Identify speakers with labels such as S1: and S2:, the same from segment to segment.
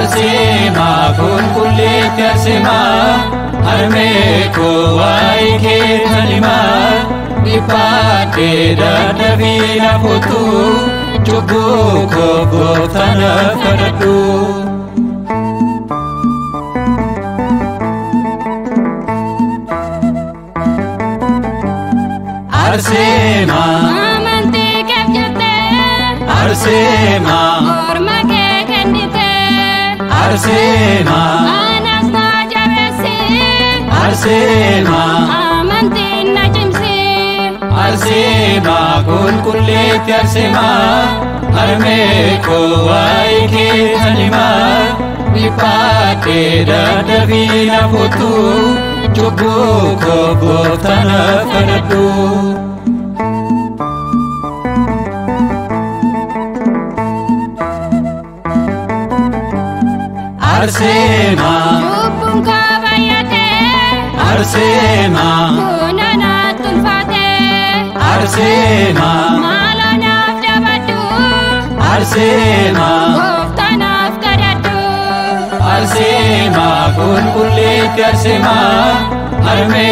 S1: Arsema kun kullit arsema harme ko waa'ee kee tanima dhiphadhee dadhabee na kootu cubbuu koo gooftaa naaf kadhadhu. Arsema
S2: amantii keef jettee
S1: Arsema
S2: morma kee kennite
S1: Arsema
S2: anas na jabeessi
S1: Arsema
S2: amantiin na cimsi
S1: Arsema qulqulleetti Arsema harme koo waa'ee kee tanima dhiphadhee dadhabee na kootu cubbuu koo gooftaa naaf kadhadhu. Arsema
S2: lubbuun koo baay'ate
S1: Arsema
S2: buna naatti ulfaate
S1: Arsema
S2: maaloo naaf dabadhu
S1: Arsema
S2: gooftaa naaf kadhadhu.
S1: Arsema qulqulleetti Arsema harme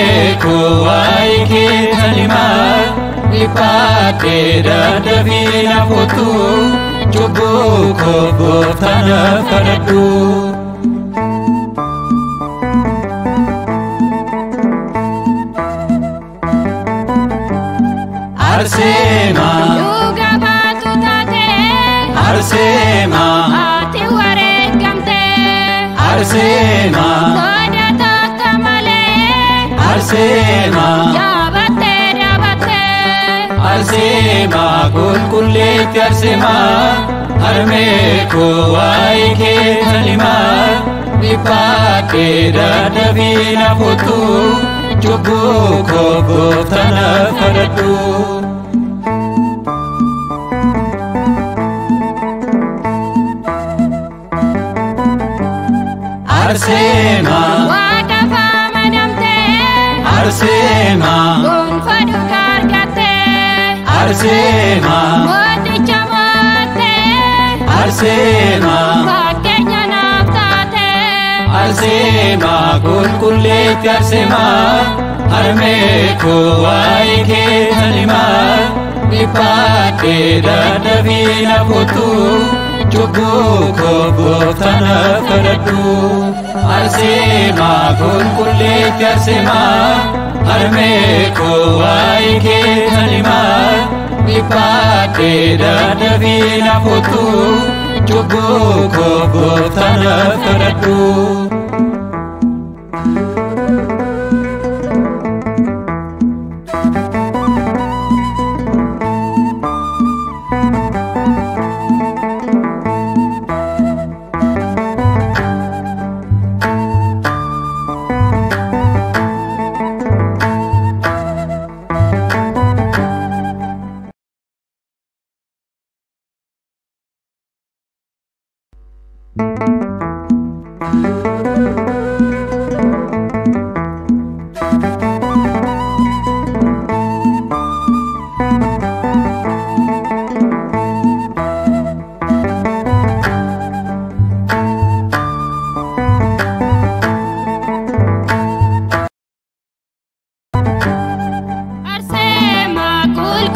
S1: koo waa'ee kee tanima dhiphadhee dadhabee na kootu cubbuu koo gooftaa naaf kadhadhu. Arsema
S2: Dhuga baatu taate
S1: Arsema
S2: ati wareegamte
S1: Arsema
S2: sodaa tokko malee
S1: Arsema
S2: jaabattee dhaabatte
S1: Arsema qulqulleetti Arsema harme koo waa'ee kee tanima dhiphadhee dadhabee na kootu cubbuu koo gooftaa naaf kadhadhu. Arsema
S2: waaqaaf amanamte
S1: Arsema
S2: gonfa dhugaa argatte
S1: Arsema
S2: mooticha moo'atte
S1: Arsema
S2: fakkeenya naaf taate
S1: Arsema qulqulleetti Arsema harme koo waa'ee kee tanima dhiphadhee dadhabee na kootu cubbuu koo gooftaa naaf kadhadhu. Arsema qulqulleetti Arsema harme koo waa'ee kee tanima dhiphadhee dadhabee na kootu cubbuu koo gooftaa naaf kadhadhu.
S2: Thank you.